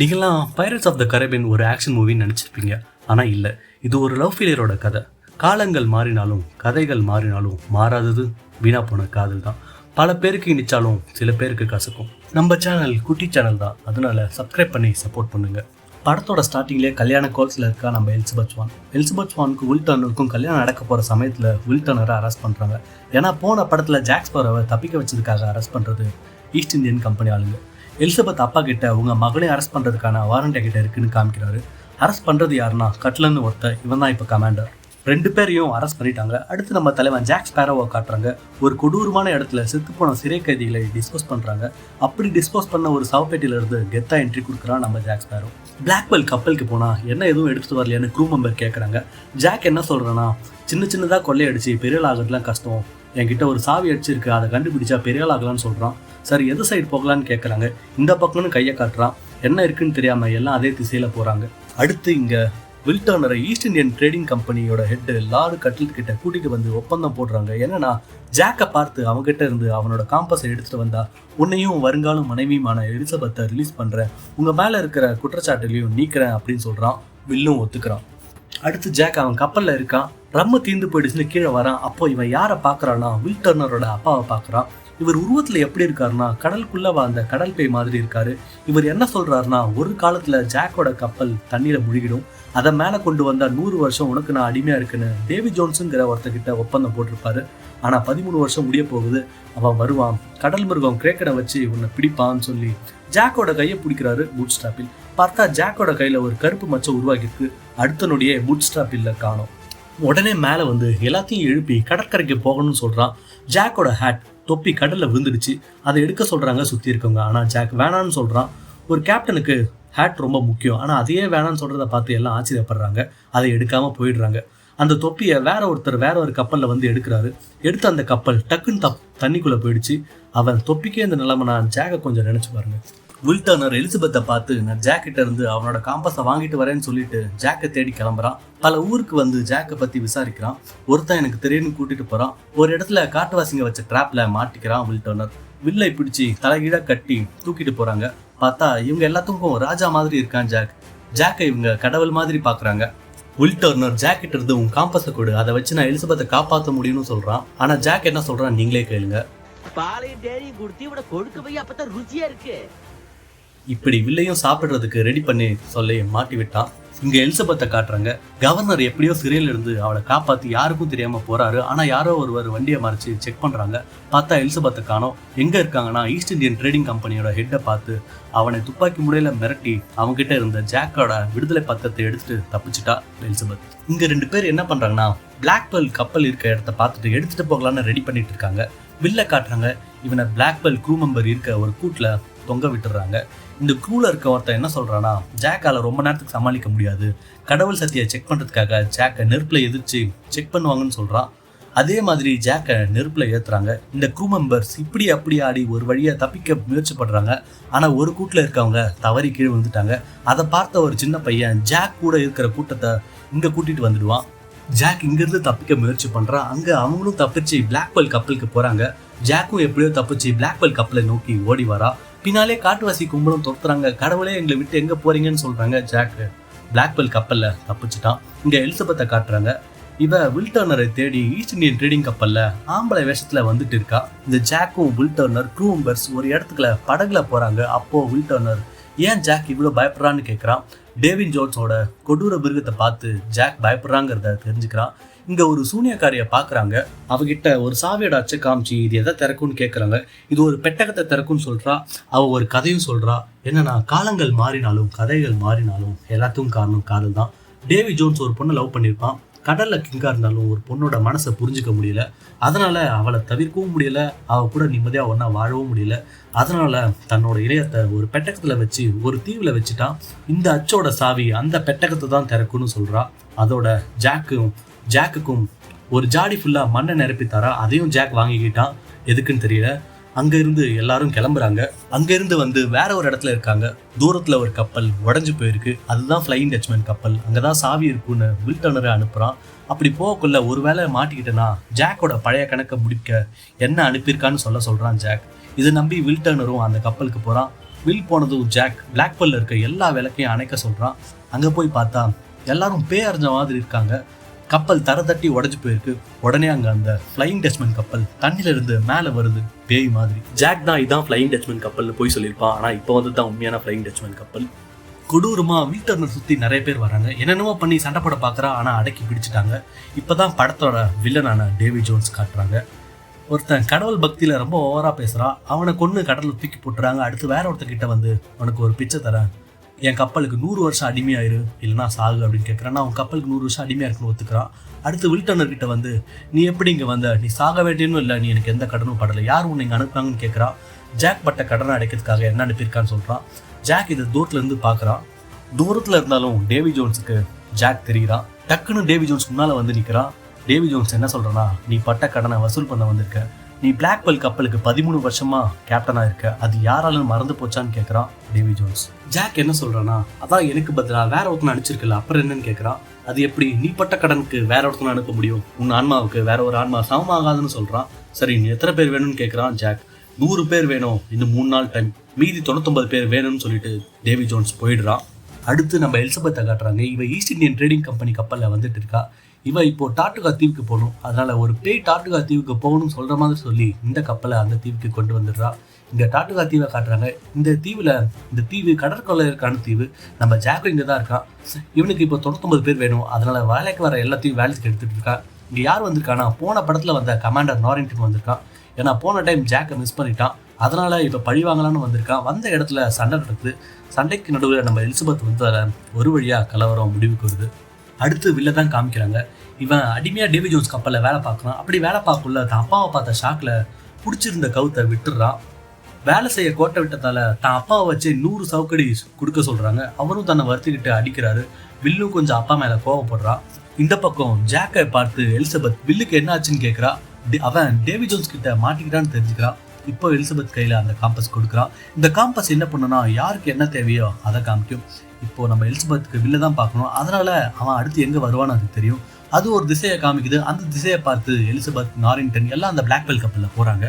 நீங்களாம் pirates of the Caribbean ஒரு action மூவின்னு நினச்சிருப்பீங்க. ஆனால் இல்லை, இது ஒரு லவ் ஃபெயிலியரோட கதை. காலங்கள் மாறினாலும் கதைகள் மாறினாலும் மாறாதது வீணா போன காதல் தான். பல பேருக்கு இனிச்சாலும் சில பேருக்கு கசக்கும். நம்ம சேனல் குட்டி சேனல் தான், அதனால சப்ஸ்கிரைப் பண்ணி சப்போர்ட் பண்ணுங்க. படத்தோட ஸ்டார்டிங்லேயே கல்யாண கோல்ஸில் இருக்கா நம்ம எலிசபெத் வானுக்கு வில் டர்னருக்கும் கல்யாணம் நடக்க போகிற சமயத்தில் வில் டர்னரை அரெஸ்ட் பண்ணுறாங்க. ஏன்னா போன படத்தில் ஜாக் ஸ்பேரோவை தப்பிக்க வச்சதுக்காக அரெஸ்ட் பண்ணுறது ஈஸ்ட் இந்தியன் கம்பெனி ஆளுங்க. எலிசபெத் அப்பா கிட்ட உங்க மகளையும் அரெஸ்ட் பண்றதுக்கான வாரண்ட் கிட்ட இருக்குன்னு காமிக்கிறாரு. அரெஸ்ட் பண்றது யாருன்னா கட்லன்னு ஒருத்தர், இவன் தான் இப்போ கமாண்டர். ரெண்டு பேரையும் அரெஸ்ட் பண்ணிட்டாங்க. அடுத்து நம்ம தலைவன் ஜாக் ஸ்பேரோவை காட்டுறாங்க. ஒரு கொடூரமான இடத்துல செத்துப்போன சிறை கைதிகளை டிஸ்போஸ் பண்றாங்க. அப்படி டிஸ்போஸ் பண்ண ஒரு சவப்பேட்டில இருந்து கெத்தா என்ட்ரி கொடுக்குறான் நம்ம ஜாக் ஸ்பேரோ. பிளாக்பெல் கப்பலுக்கு போனா என்ன எதுவும் எடுத்துட்டு வரலையான்னு க்ரூ மெம்பர் கேட்கறாங்க. ஜாக் என்ன சொல்றான்னா, சின்னதா கொள்ளையடிச்சு பெரிய ஆகிறதுலாம் கஷ்டம், என்கிட்ட ஒரு சாவி அடிச்சிருக்கு, அதை கண்டுபிடிச்சா பெரிய ஆகலான்னு சொல்றான். சரி, எது சைடு போகலான்னு கேட்குறாங்க. இந்த பக்கம்னு கையை காட்டுறான். என்ன இருக்குன்னு தெரியாம எல்லாம் அதே திசையில போறாங்க. அடுத்து இங்க வில் டர்னரை ஈஸ்ட் இந்தியன் ட்ரேடிங் கம்பெனியோட ஹெட் லார்டு கட்டில் கிட்ட கூட்டிட்டு வந்து ஒப்பந்தம் போடுறாங்க. என்னன்னா, ஜாக்கை பார்த்து அவங்ககிட்ட இருந்து அவனோட காம்பஸை எடுத்துட்டு வந்தா உன்னையும் வருங்காலம் மனைவியுமான எலிசபெத்தை ரிலீஸ் பண்றேன், உங்க மேல இருக்கிற குற்றச்சாட்டுலையும் நீக்கிறேன் அப்படின்னு சொல்றான். வில்லும் ஒத்துக்கிறான். அடுத்து ஜாக் அவன் கப்பல்ல இருக்கான். ரம்மு தீர்ந்து போயிடுச்சுன்னு கீழே வரான். அப்போ இவன் யாரை பாக்குறான்னா, வில் டர்னரோட அப்பாவை பாக்குறான். இவர் உருவத்துல எப்படி இருக்காருன்னா, கடலுக்குள்ள வாழ்ந்த கடல் பேய் மாதிரி இருக்காரு. இவர் என்ன சொல்றாருன்னா, ஒரு காலத்துல ஜாக்கோட கப்பல் தண்ணியில முழுகிடும், அதை மேல கொண்டு வந்தா 100 வருஷம் உனக்கு நான் அடிமையா இருக்குன்னு டேவி ஜோன்ஸுங்கிற ஒருத்தகிட்ட ஒப்பந்தம் போட்டிருப்பாரு. ஆனா 13 வருஷம் முடிய போகுது, அவன் வருவான், கடல் மிருகம் கிரேக்கனை வச்சு உன்னை பிடிப்பான்னு சொல்லி ஜாக்கோட கையை பிடிக்கிறாரு பூட் ஸ்ட்ராப்பில். பார்த்தா ஜாக்கோட கையில ஒரு கருப்பு மச்சம் உருவாக்கிருக்கு. அடுத்த நொடியே பூட் ஸ்ட்ராப்பில் காணோம். உடனே மேல வந்து எல்லாத்தையும் எழுப்பி கடற்கரைக்கு போகணும்னு சொல்றான். ஜாக்கோட ஹேட் தொப்பி கடல்ல விழுந்துடுச்சு, அதை எடுக்க சொல்றாங்க சுத்தி இருக்கவங்க. ஆனா ஜாக் வேணான்னு சொல்றான். ஒரு கேப்டனுக்கு ஹேட் ரொம்ப முக்கியம், ஆனா அதையே வேணான்னு சொல்றத பார்த்து எல்லாம் ஆச்சரியப்படுறாங்க. அதை எடுக்காம போயிடுறாங்க. அந்த தொப்பியை வேற ஒருத்தர் வேற ஒரு கப்பல்ல வந்து எடுக்கிறாரு. எடுத்து அந்த கப்பல் டக்குன்னு தண்ணிக்குள்ள போயிடுச்சு. அவன் தொப்பிக்கே இந்த நிலைமை. ஜாக்கை கொஞ்சம் நினைச்சு பாருங்க. வில் டர்னர் எலிசபெத்தை பார்த்து நான் ஜாக்கிட்ட இருந்து அவனோட காம்பஸை வாங்கிட்டு வரேன்னு சொல்லிட்டு ஜாக்கை தேடி கிளம்புறான். பல ஊருக்கு வந்து ஜாக்கை பத்தி விசாரிக்கிறான். ஒருத்தன் எனக்கு தெரியும்னு கூட்டிட்டு போறான். ஒரு இடத்துல காட்டுவாசிங்க வச்ச டிராப்ல மாட்டிக்கிறான் வில் டர்னர். வில்லை பிடிச்சி தலைகீழா கட்டி தூக்கிட்டு போறாங்க. பார்த்தா இவங்க எல்லாத்துக்கும் ராஜா மாதிரி இருக்கான் ஜாக். ஜாக்கை இவங்க கடவுள் மாதிரி பாக்குறாங்க. வில் டர்னர் ஜாக்கிட்ட இருந்து உன் காம்பஸை கொடு, அதை வச்சு நான் எலிசபெத்தை காப்பாற்ற முடியும்னு சொல்றான். ஆனா ஜாக் என்ன சொல்றான் நீங்களே கேளுங்க. இப்படி வில்லையும் சாப்பிடுறதுக்கு ரெடி பண்ணி சொல்லி மாட்டி விட்டான். இங்க எலிசபெத்தை காட்டுறாங்க. கவர்னர் எப்படியோ சிறையில இருந்து அவளை காப்பாத்தி யாருக்கும் தெரியாம போறாரு. ஆனா யாரோ ஒருவர் வண்டியை மறைச்சு செக் பண்றாங்க. பார்த்தா எலிசபெத்தை காணோம். எங்க இருக்காங்கன்னா, ஈஸ்ட் இந்தியன் ட்ரேடிங் கம்பெனியோட ஹெட்டை பார்த்து அவனை துப்பாக்கி முறையில மிரட்டி அவங்ககிட்ட இருந்த ஜாக்கோட விடுதலை பத்திரத்தை எடுத்துட்டு தப்பிச்சுட்டா எலிசபெத். இங்க ரெண்டு பேர் என்ன பண்றாங்கன்னா, பிளாக்பெல் கப்பல் இருக்க இடத்த பார்த்துட்டு எடுத்துட்டு போகலான்னு ரெடி பண்ணிட்டு இருக்காங்க. வில்ல காட்டுறாங்க. இவனை பிளாக்பெல் க்ரூ மெம்பர் இருக்க ஒரு கூட்டுல தொங்க விட்டுறாங்க. இந்த க்ரூல இருக்க ஒருத்தன் என்ன சொல்றானா, ஜாக்கால ரொம்ப நேரத்துக்கு சமாளிக்க முடியாது, கடவுள் சக்தியை செக் பண்றதுக்காக ஜாக்கை நெருப்புல எதிர்த்து செக் பண்ணுவாங்கன்னு சொல்றான். அதே மாதிரி ஜாக்கை நெருப்புல ஏத்துறாங்க. இந்த க்ரூ மெம்பர்ஸ் இப்படி அப்படி ஆடி ஒரு வழியா தப்பிக்க முயற்சி பண்றாங்க. ஆனா ஒரு கூட்டுல இருக்கவங்க தவறி கீழே வந்துட்டாங்க. அதை பார்த்த ஒரு சின்ன பையன் ஜாக் கூட இருக்கிற கூட்டத்தை இங்க கூட்டிட்டு வந்துடுவான். ஜாக் இங்கிருந்து தப்பிக்க முயற்சி பண்றான். அங்க அவங்களும் தப்பிச்சு பிளாக்பெல் கப்பலுக்கு போறாங்க. ஜாக்கும் எப்படியோ தப்பிச்சு பிளாக்பெல் கப்பலை நோக்கி ஓடி வரா. பின்னாலே காட்டுவாசி கும்பலும் துரத்துறாங்க. கடவுளே எங்களை விட்டு எங்க போறீங்கன்னு சொல்றாங்க. ஜாக் பிளாக்பெல் கப்பல்ல தப்பிச்சுட்டான். இங்க எலிசபெத்தை காட்டுறாங்க. இவ வில் டர்னரை தேடி ஈஸ்ட் இந்தியன் ட்ரேடிங் கப்பல்ல ஆம்பளை வேஷத்துல வந்துட்டு இருக்கா. இந்த ஜாக்கும் வில் டர்னர் க்ரூ மெம்பர்ஸ் ஒரு இடத்துக்குள்ள படகுல போறாங்க. அப்போ வில் டர்னர் ஏன் ஜாக் இவ்வளவு பயப்படுறான்னு கேட்கிறான். டேவின் ஜோன்ஸோட கொடூர மிருகத்தை பார்த்து ஜாக் பயப்படுறாங்கிறத தெரிஞ்சுக்கிறான். இங்க ஒரு சூனியக்காரிய பாக்குறாங்க. அவகிட்ட ஒரு சாவியோட அச்சை காமிச்சு இது எதை திறக்கும்னு கேட்கறாங்க. இது ஒரு பெட்டகத்தை திறக்கும்னு சொல்றா. அவ ஒரு கதையும் சொல்றா. என்னன்னா, காலங்கள் மாறினாலும் கதைகள் மாறினாலும் எல்லாத்துக்கும் காரணம் காதல் தான். டேவி ஜோன்ஸ் ஒரு பொண்ணை லவ் பண்ணியிருப்பான். கடல்ல கிங்கா இருந்தாலும் ஒரு பொண்ணோட மனசை புரிஞ்சுக்க முடியல. அதனால அவளை தவிர்க்கவும் முடியல, அவ கூட நிம்மதியா ஒன்னா வாழவும் முடியல. அதனால தன்னோட இளையத்தை ஒரு பெட்டகத்துல வச்சு ஒரு தீவுல வச்சுட்டான். இந்த அச்சோட சாவி அந்த பெட்டகத்தை தான் திறக்கும்னு சொல்றா. அதோட ஜாக்குக்கும் ஒரு ஜாடி ஃபுல்லா மண்ணை நிரப்பி தரா. அதையும் ஜாக் வாங்கிக்கிட்டான். எதுக்குன்னு தெரியல. அங்க இருந்து எல்லாரும் கிளம்புறாங்க. அங்க இருந்து வந்து வேற ஒரு இடத்துல இருக்காங்க. தூரத்துல ஒரு கப்பல் உடஞ்சு போயிருக்கு. அதுதான் ஃபிளையிங் டச்மேன் கப்பல். அங்கதான் சாவி இருக்குன்னு வில் டர்னரை அனுப்புறான். அப்படி போகக்குள்ள ஒருவேளை மாட்டிக்கிட்டேன்னா ஜாக்கோட பழைய கணக்கை முடிக்க என்ன அனுப்பியிருக்கான்னு சொல்றான் ஜாக். இதை நம்பி வில் டர்னரும் அந்த கப்பலுக்கு போறான். வில் போனதும் ஜாக் பிளாக்பெல்ல இருக்க எல்லா விளக்கையும் அணைக்க சொல்றான். அங்க போய் பார்த்தா எல்லாரும் பேயறிஞ்ச மாதிரி இருக்காங்க. கப்பல் தர தட்டி உடஞ்சு போயிருக்கு. உடனே அங்க அந்த ஃபிளையிங் டச்மேன் கப்பல் தண்ணில இருந்து மேல வருது பேய் மாதிரி. ஜாக் தான் இதான் ஃபிளையிங் டச்மேன் கப்பல்னு போய் சொல்லியிருப்பான். ஆனா இப்போ வந்து தான் உண்மையான ஃபிளையிங் டச்மேன் கப்பல். கொடூரமா வில் டர்னர் சுத்தி நிறைய பேர் வராங்க. என்னென்னமோ பண்ணி சண்டை போட பாக்குறா, ஆனா அடக்கி பிடிச்சிட்டாங்க. இப்பதான் படத்தோட வில்லனான டேவி ஜோன்ஸ் காட்டுறாங்க. ஒருத்தன் கடவுள் பக்தியில ரொம்ப ஓவரா பேசுறான். அவனை கொண்டு கடல்ல தூக்கி போட்டுறாங்க. அடுத்து வேற ஒருத்தன் கிட்ட வந்து உனக்கு ஒரு பிச்சை தரேன், என் கப்பலுக்கு 100 வருஷம் அடிமையாயிரு இல்லைனா சாகு அப்படின்னு கேட்குறான். அவன் கப்பலுக்கு 100 வருஷம் அடிமையா இருக்குன்னு ஒத்துக்கிறான். அடுத்து வில் டர்னர் கிட்ட வந்து நீ எப்படி இங்கே வந்த, நீ சாக வேண்டியன்னு இல்லை, நீ எனக்கு எந்த கடனும் படலை, யார் உன்னை இங்கே அனுப்புனாங்கன்னு கேட்குறான். ஜாக் பட்ட கடனை அடைக்கிறதுக்காக என்ன அனுப்பியிருக்கான்னு சொல்கிறான். ஜாக் இதை தூரத்துல இருந்து பார்க்குறான். தூரத்தில் இருந்தாலும் டேவி ஜோன்ஸுக்கு ஜாக் தெரிகிறான். டக்குன்னு டேவி ஜோன்ஸ் முன்னால் வந்து நிற்கிறான். டேவி ஜோன்ஸ் என்ன சொல்கிறான்னா, நீ பட்ட கடனை வசூல் பண்ண வந்திருக்க, நீ பிளாக்பெல் கப்பலுக்கு 13 வருஷமா கேப்டனா இருக்க, அது யாராலும் மறந்து போச்சான்னு கேட்குறான் டேவி ஜோன்ஸ். ஜாக் என்ன சொல்றானா, அதான் எனக்கு பதிலா வேற ஒருத்தனை அனுப்பிச்சிருக்கல, அப்புறம் என்னன்னு கேட்குறான். அது எப்படி நீ பட்ட கடனுக்கு வேற ஒருத்தனை அனுப்ப முடியும், உன் ஆன்மாவுக்கு வேற ஒரு ஆன்மா சமமாகாதுன்னு சொல்றான். சரி நீ எத்தனை பேர் வேணும்னு கேட்குறான் ஜாக். 100 பேர் வேணும், இன்னும் 3 நாள் டைம், மீதி 99 பேர் வேணும்னு சொல்லிட்டு டேவி ஜோன்ஸ் போயிடுறான். அடுத்து நம்ம எலிசபெத்தை காட்டுறாங்க. இவ ஈஸ்ட் இந்தியன் ட்ரேடிங் கம்பெனி கப்பலில் வந்துட்டு இருக்கா. இவ இப்போ டார்டுகா தீவுக்கு போகணும். அதனால ஒரு பேய் டார்டுகா தீவுக்கு போகணும்னு சொல்ற மாதிரி சொல்லி இந்த கப்பலை அந்த தீவுக்கு கொண்டு வந்துடுறா. இங்க டார்டுகா தீவை காட்டுறாங்க. இந்த தீவு கடற்கொள்ளையருக்கான தீவு. நம்ம ஜாக்கும் இங்கே தான் இருக்கான். இவனுக்கு இப்போ 99 பேர் வேணும். அதனால வேலைக்கு வர எல்லாத்தையும் வேலைக்கு எடுத்துட்டு இருக்கா. இங்க யார் வந்திருக்கானா, போன படத்துல வந்த கமாண்டர் நாரிங்டன் வந்திருக்கான். ஏன்னா போன டைம் ஜாக்கை மிஸ் பண்ணிட்டான். அதனால இப்ப பழி வாங்கலான்னு வந்திருக்கான். வந்த இடத்துல சண்டை நடக்குது. சண்டைக்கு நடுவில் நம்ம எலிசபெத் வந்து ஒரு வழியா கலவரம் முடிவுக்கு வருது. அடுத்து வில்ல தான் காமிக்கிறாங்க. இவன் அடிமையா டேவி ஜோன்ஸ் கப்பலில் வேலை பார்க்குறான். அப்படி வேலை பார்க்கல தான் அப்பாவை பார்த்த ஷாக்ல பிடிச்சிருந்த கவுத்தை விட்டுறான். வேலை செய்ய கோட்டை விட்டதால தான் அப்பாவை வச்சு 100 சவுக்கடி கொடுக்க சொல்றாங்க. அவரும் தன்னை வருத்திக்கிட்டு அடிக்கிறாரு. வில்லும் கொஞ்சம் அப்பா மேல கோவப்படுறான். இந்த பக்கம் ஜாக்கை பார்த்து எலிசபெத் வில்லுக்கு என்ன ஆச்சுன்னு கேட்கிறா. அவன் டேவி ஜோன்ஸ் கிட்ட மாட்டிக்கிட்டான்னு தெரிஞ்சுக்கிறான். இப்போ எலிசபெத் கையில அந்த காம்பஸ் கொடுக்குறான். இந்த காம்பஸ் என்ன பண்ணுனா, யாருக்கு என்ன தேவையோ அதை காமிக்கும். இப்போ நம்ம எலிசபெத்துக்கு வில்ல தான் பார்க்கணும். அதனால அவன் அடுத்து எங்க வருவான்னு அது தெரியும். அது ஒரு திசையை காமிக்குது. அந்த திசையை பார்த்து எலிசபெத், நாரிங்டன் எல்லாம் அந்த பிளாக்பெல் கப்பல்ல போறாங்க.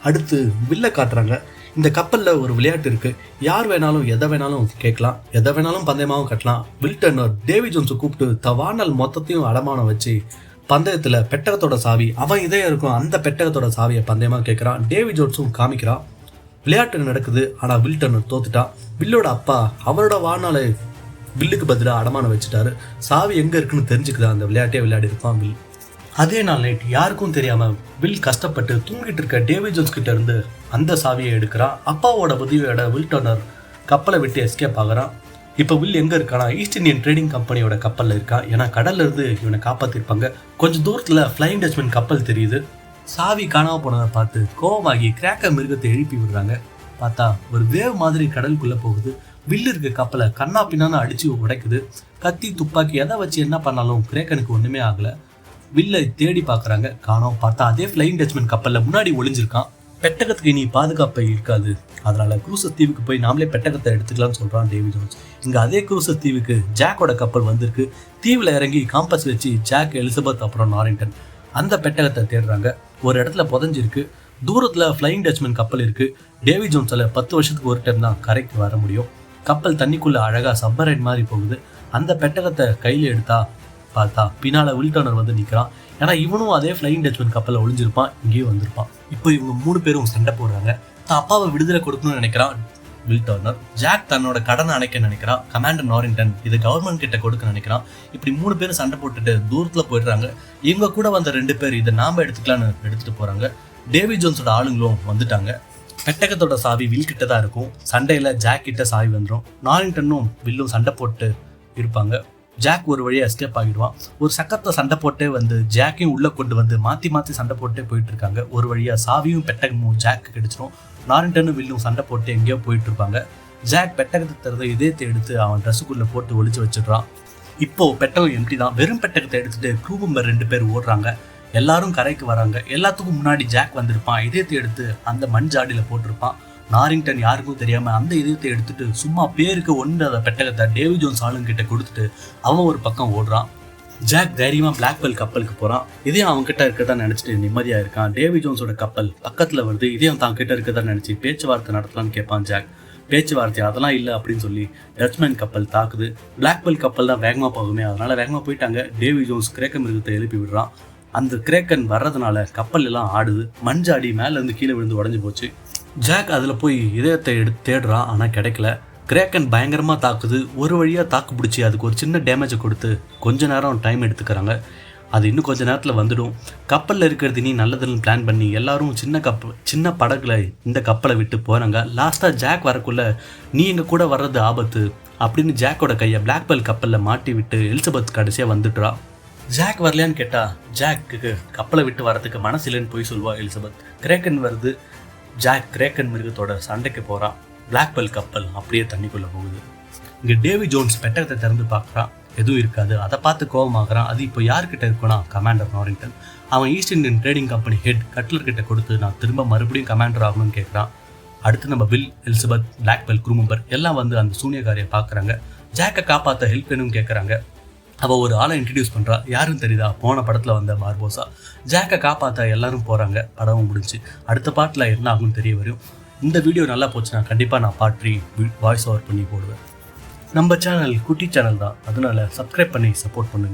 அடுத்து வில்ல காட்டுறாங்க. இந்த கப்பல்ல ஒரு விளையாட்டு இருக்கு. யார் வேணாலும் எதை வேணாலும் கேட்கலாம், எதை வேணாலும் பந்தயமாவும் கட்டலாம். வில் டர்னர் டேவி ஜோன்ஸை கூப்பிட்டு தவானல் மொத்தத்தையும் அடமானம் வச்சு பந்தயத்துல பெட்டகத்தோட சாவி அவன் இதே இருக்கும், அந்த பெட்டகத்தோட சாவியை பந்தயமா கேட்கிறான். டேவி ஜோன்ஸும் காமிக்கிறான். விளையாட்டு நடக்குது. ஆனா வில் டர்னர் தோத்துட்டான். வில்லோட அப்பா அவரோட வாழ்நாளை வில்லுக்கு பதிலாக அடமானம் வச்சுட்டாரு. சாவி எங்க இருக்குன்னு தெரிஞ்சுக்குதான் அந்த விளையாட்டே விளையாடி இருப்பான் வில். அதே நாள் நைட் யாருக்கும் தெரியாம வில் கஷ்டப்பட்டு தூங்கிட்டு இருக்க டேவி ஜோன்ஸ் கிட்ட இருந்து அந்த சாவியை எடுக்கிறான். அப்பாவோட உதவியோட வில் டர்னர் கப்பலை விட்டு எஸ்கேப் ஆகுறான். இப்போ வில் எங்க இருக்கானா, ஈஸ்ட் இந்தியன் ட்ரேடிங் கம்பெனியோட கப்பல்ல இருக்கான். ஏன்னா கடல்ல இருந்து இவனை காப்பாத்திருப்பாங்க. கொஞ்சம் தூரத்துல ஃபிளையிங் டச்மேன் கப்பல் தெரியுது. சாவி காணாம போனதை பார்த்து கோவமாகி கிராக்கர் மிருகத்தை எழுப்பி விடுறாங்க. பார்த்தா ஒரு வேவ் மாதிரி கடலுக்குள்ள போகுது. வில்லு இருக்க கப்பலை கண்ணா பின்னான்னு அடிச்சு உடைக்குது. கத்தி துப்பாக்கி எதை வச்சு என்ன பண்ணாலும் கிரேக்கனுக்கு ஒண்ணுமே ஆகல. வில்லை தேடி பாக்குறாங்க, காணோம். பார்த்தா அதே ஃபிளையிங் டச்மேன் கப்பல்ல முன்னாடி ஒளிஞ்சிருக்கான். பெட்டகத்துக்கு இனி பாதுகாப்பை இருக்காது, அதனால குரூசர் தீவுக்கு போய் நாமளே பெட்டகத்தை எடுத்துக்கலாம்னு சொல்றான் டேவி ஜோன்ஸ். இங்க அதே குரூசர் தீவுக்கு ஜாக்கோட கப்பல் வந்திருக்கு. தீவுல இறங்கி காம்பஸ் வச்சு ஜாக், எலிசபெத் அப்புறம் நாரிங்டன் அந்த பெட்டகத்தை தேடுறாங்க. ஒரு இடத்துல புதஞ்சிருக்கு. தூரத்துல ஃபிளையிங் டச்மேன் கப்பல் இருக்கு. டேவி ஜோன்ஸால 10 வருஷத்துக்கு ஒரு டைம் தான் கரைக்கு வர முடியும். கப்பல் தண்ணிக்குள்ள அழகா சப்மரைன் மாதிரி போகுது. அந்த பெட்டகத்தை கையில எடுத்தா பார்த்தா பின்னால வில் டர்னர் வந்து நிக்கிறான். ஏன்னா இவனும் அதே ஃபிளையிங் டச்மேன் கப்பல்ல ஒளிஞ்சிருப்பான், இங்கேயும் வந்திருப்பான். இப்போ இவங்க 3 பேரும் சண்டை போடுறாங்க. தான் அப்பாவை விடுதலை கொடுக்கணும்னு நினைக்கிறான் வில் டர்னர். ஜாக் தன்னோட கடனை அணைக்க நினைக்கிறான். கமாண்டர் நாரிங்டன் இது கவர்மெண்ட் கிட்ட கொடுக்க நினைக்கிறான். இப்படி 3 பேரும் சண்டை போட்டுட்டு தூரத்துல போயிடுறாங்க. இவங்க கூட வந்த 2 பேர் இதை நாம எடுத்துக்கலான்னு எடுத்துட்டு போறாங்க. டேவி ஜோன்ஸோட ஆளுங்களும் வந்துட்டாங்க. பெட்டகத்தோட சாவி வில் கிட்ட தான் இருக்கும். சண்டையில ஜாக் கிட்ட சாவி வந்துடும். நாரிங்டனும் வில்லும் சண்டை போட்டு இருப்பாங்க. ஜாக் ஒரு வழியா எஸ்கேப் ஆகிடுவான். ஒரு சக்கரத்தை சண்டை போட்டே வந்து ஜாக்கையும் உள்ள கொண்டு வந்து மாத்தி மாத்தி சண்டை போட்டே போயிட்டு இருக்காங்க. ஒரு வழியா சாவியும் பெட்டகமும் ஜாக்கு கிடைச்சிடும். நாரிங்டனும் வில்லும் சண்டை போட்டு எங்கேயோ போயிட்டு இருப்பாங்க. ஜாக் பெட்டகத்தை தருத இதயத்தை எடுத்து அவன் ட்ரெஸ்ஸுக்குள்ள போட்டு ஒளிச்சு வச்சிடுறான். இப்போ பெட்டகம் எம்டி தான். வெறும் பெட்டகத்தை எடுத்துட்டு க்ரூ மெம்பர் 2 பேர் ஓடுறாங்க. எல்லாரும் கரைக்கு வராங்க. எல்லாத்துக்கும் முன்னாடி ஜாக் வந்திருப்பான். இதயத்தை எடுத்து அந்த மண் ஜாடியில போட்டிருப்பான். நாரிங்டன் யாருக்கும் தெரியாம அந்த இதயத்தை எடுத்துட்டு சும்மா பேருக்கு ஒன்றாத பெட்டகத்தை டேவி ஜோன்ஸ் ஆளுங்கிட்ட கொடுத்துட்டு அவன் ஒரு பக்கம் ஓடுறான். ஜாக் தைரியமா பிளாக்பெல் கப்பலுக்கு போறான். இதையும் அவன் கிட்ட இருக்கதான் நினைச்சிட்டு நிம்மதியா இருக்கான். டேவி ஜோன்ஸோட கப்பல் பக்கத்துல வருது. இதையும் தான் கிட்ட இருக்கதான் நினைச்சு பேச்சுவார்த்தை நடத்தலான்னு கேட்பான் ஜாக். பேச்சுவார்த்தை அதெல்லாம் இல்லை அப்படின்னு சொல்லி டச்மேன் கப்பல் தாக்குது. பிளாக் பெல் கப்பல் தான் வேகமாக போகுமே, அதனால் வேகமாக போயிட்டாங்க. டேவி ஜோன்ஸ் கிரேக்க மிருகத்தை எழுப்பி விடுறான். அந்த கிரேக்கன் வர்றதுனால கப்பல் எல்லாம் ஆடுது. மஞ்சாடி மேலேருந்து கீழே விழுந்து உடஞ்சி போச்சு. ஜாக் அதில் போய் இதயத்தை எடுத்து தேடுறான், ஆனால் கிடைக்கல. கிரேக்கன் பயங்கரமாக தாக்குது. ஒரு வழியாக தாக்கு பிடிச்சி அதுக்கு ஒரு சின்ன டேமேஜை கொடுத்து கொஞ்ச நேரம் டைம் எடுத்துக்கிறாங்க. அது இன்னும் கொஞ்சம் நேரத்தில் வந்துடும். கப்பலில் இருக்கிறது நீ நல்லதுன்னு பிளான் பண்ணி எல்லாரும் சின்ன படகுல இந்த கப்பலை விட்டு போகிறாங்க. லாஸ்ட்டாக ஜாக் வரக்குள்ள நீ எங்கள் கூட வர்றது ஆபத்து அப்படின்னு ஜாக்கோட கையை பிளாக் பெல் கப்பலில் மாட்டி விட்டு எலிசபெத் கடைசியாக வந்துட்டுறா. ஜாக் வரலையான்னு கேட்டால் ஜாக்கு கப்பலை விட்டு வரதுக்கு மனசு இல்லைன்னு போய் சொல்லுவா எலிசபெத். கிரேக்கன் வருது. ஜாக் கிரேக்கன் மிருகத்தோட சண்டைக்கு போகிறான். பிளாக் பெல் கப்பல் அப்படியே தண்ணிக்குள்ளே போகுது. இங்கே டேவி ஜோன்ஸ் பெட்டகத்தை திறந்து பார்க்குறான். எதுவும் இருக்காது. அதை பார்த்து கோபமாகறான். அது இப்போ யார்கிட்ட இருக்குன்னா கமாண்டர் நாரிங்டன். அவன் East Indian Trading Company head கட்லர்கிட்ட கொடுத்து நான் திரும்ப மறுபடியும் கமாண்டர் ஆகணும்னு கேட்குறான். அடுத்து நம்ம Will, Elizabeth, Black Pearl crew member எல்லாம் வந்து அந்த சூனியக்காரியை பார்க்குறாங்க. ஜாக்கை காப்பாற்ற ஹெல்ப் வேணும்னு கேட்குறாங்க. அவள் ஒரு ஆளை இன்ட்ரடியூஸ் பண்ணுறா. யாருன்னு தெரியுதா? போன படத்தில் வந்த பார்போசா. ஜாக்கை காப்பாற்ற எல்லாரும் போகிறாங்க. படமும் முடிஞ்சு அடுத்த பாட்டில் என்ன ஆகும்னு தெரிய வரும். இந்த வீடியோ நல்லா போச்சுன்னா கண்டிப்பாக நான் பார்ட் 3 வாய்ஸ் ஓவர் பண்ணி போடுவேன். நம்ம சேனல் குட்டி சேனல் தான், அதனால சப்ஸ்கிரைப் பண்ணி சப்போர்ட் பண்ணுங்கள்.